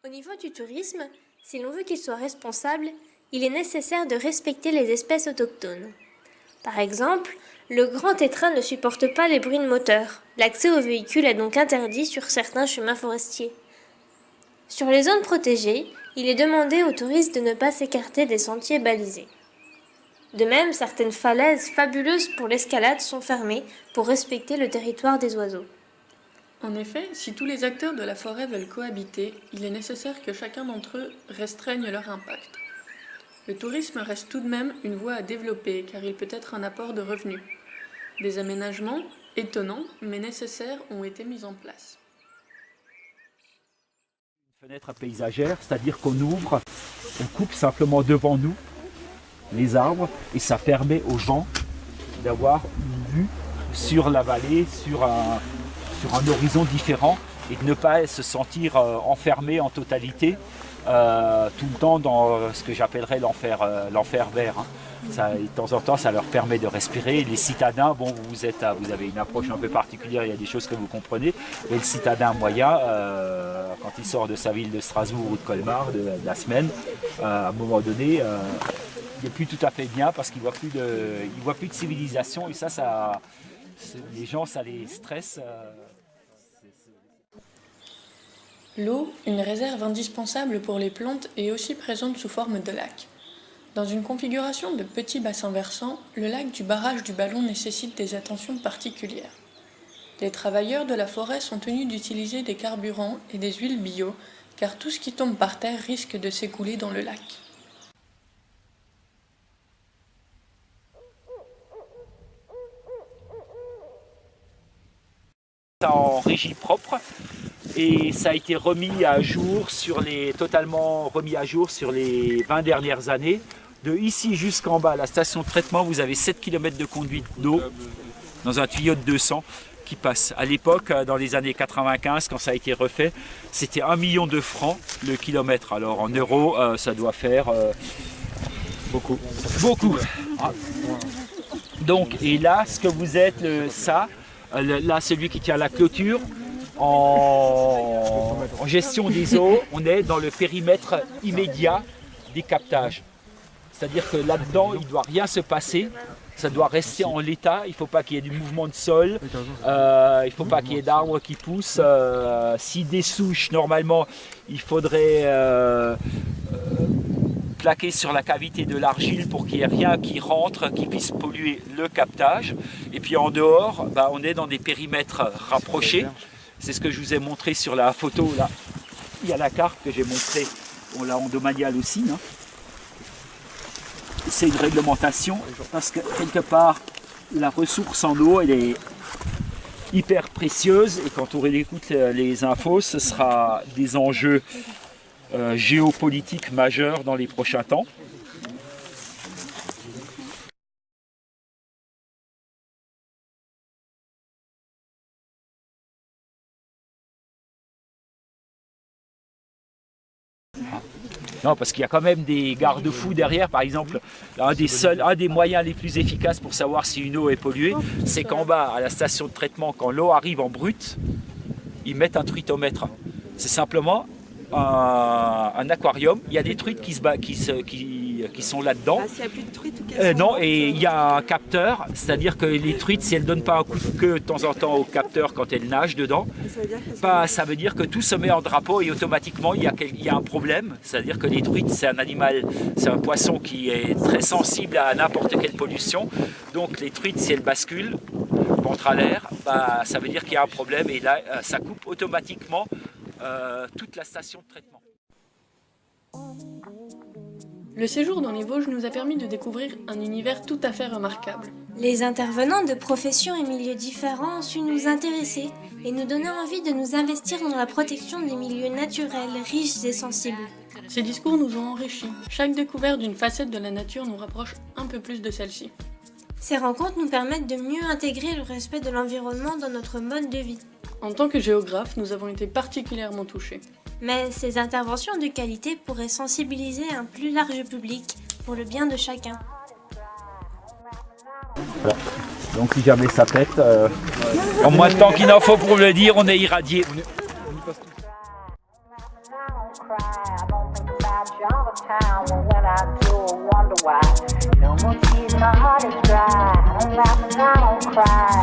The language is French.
Au niveau du tourisme, si l'on veut qu'il soit responsable, il est nécessaire de respecter les espèces autochtones. Par exemple, le grand tétras ne supporte pas les bruits de moteur. L'accès aux véhicules est donc interdit sur certains chemins forestiers. Sur les zones protégées, il est demandé aux touristes de ne pas s'écarter des sentiers balisés. De même, certaines falaises fabuleuses pour l'escalade sont fermées pour respecter le territoire des oiseaux. En effet, si tous les acteurs de la forêt veulent cohabiter, il est nécessaire que chacun d'entre eux restreigne leur impact. Le tourisme reste tout de même une voie à développer car il peut être un apport de revenus. Des aménagements, étonnants mais nécessaires, ont été mis en place. Une fenêtre paysagère, c'est-à-dire qu'on ouvre, on coupe simplement devant nous les arbres et ça permet aux gens d'avoir une vue sur la vallée, sur un horizon différent et de ne pas se sentir enfermé en totalité tout le temps dans ce que j'appellerais l'enfer vert. Ça, de temps en temps, ça leur permet de respirer. Les citadins, bon, vous avez une approche un peu particulière, il y a des choses que vous comprenez, mais le citadin moyen, quand il sort de sa ville de Strasbourg ou de Colmar de la semaine, à un moment donné, il n'est plus tout à fait bien parce qu'il ne voit plus de civilisation et ça les gens, ça les stresse. L'eau, une réserve indispensable pour les plantes, est aussi présente sous forme de lac. Dans une configuration de petits bassins versants, le lac du barrage du Ballon nécessite des attentions particulières. Les travailleurs de la forêt sont tenus d'utiliser des carburants et des huiles bio, car tout ce qui tombe par terre risque de s'écouler dans le lac. En régie propre et ça a été totalement remis à jour sur les 20 dernières années. De ici jusqu'en bas, la station de traitement, vous avez 7 km de conduite d'eau dans un tuyau de 200 qui passe. À l'époque, dans les années 95, quand ça a été refait, c'était 1 million de francs le kilomètre. Alors en euros, ça doit faire beaucoup. Donc, et là, ce que vous êtes, là, celui qui tient la clôture, en gestion des eaux, on est dans le périmètre immédiat des captages. C'est-à-dire que là-dedans, il ne doit rien se passer, ça doit rester en l'état, il ne faut pas qu'il y ait du mouvement de sol, il ne faut pas qu'il y ait d'arbres qui poussent. Si des souches, normalement, il faudrait plaquer sur la cavité de l'argile pour qu'il n'y ait rien qui rentre, qui puisse polluer le captage. Et puis en dehors, on est dans des périmètres rapprochés. C'est ce que je vous ai montré sur la photo là. Il y a la carte que j'ai montrée, on l'a en domanial aussi. C'est une réglementation parce que quelque part la ressource en eau elle est hyper précieuse et quand on réécoute les infos, ce sera des enjeux géopolitiques majeurs dans les prochains temps. Non, parce qu'il y a quand même des garde-fous derrière. Par exemple, un des moyens les plus efficaces pour savoir si une eau est polluée, c'est qu'en bas, à la station de traitement, quand l'eau arrive en brut, ils mettent un truitomètre. C'est simplement un aquarium. Il y a des truites qui sont là-dedans. S'il n'y a plus de truites, non, et il y a un capteur, c'est-à-dire que les truites, si elles ne donnent pas un coup de queue de temps en temps au capteur quand elles nagent dedans, ça veut dire que tout se met en drapeau et automatiquement il y a un problème. C'est-à-dire que les truites, c'est un poisson qui est très sensible à n'importe quelle pollution. Donc les truites, si elles basculent contre à l'air, ça veut dire qu'il y a un problème et là, ça coupe automatiquement toute la station de traitement. Le séjour dans les Vosges nous a permis de découvrir un univers tout à fait remarquable. Les intervenants de professions et milieux différents ont su nous intéresser et nous donner envie de nous investir dans la protection des milieux naturels, riches et sensibles. Ces discours nous ont enrichis. Chaque découverte d'une facette de la nature nous rapproche un peu plus de celle-ci. Ces rencontres nous permettent de mieux intégrer le respect de l'environnement dans notre mode de vie. En tant que géographe, nous avons été particulièrement touchés. Mais ces interventions de qualité pourraient sensibiliser un plus large public pour le bien de chacun. Voilà. Donc si jamais ça pète, en moins de temps qu'il en faut pour le dire, on est irradié. don't cry. I don't think about you all the time. But when I do, I wonder why. You know, most days my heart is dry. I don't laugh and I don't cry.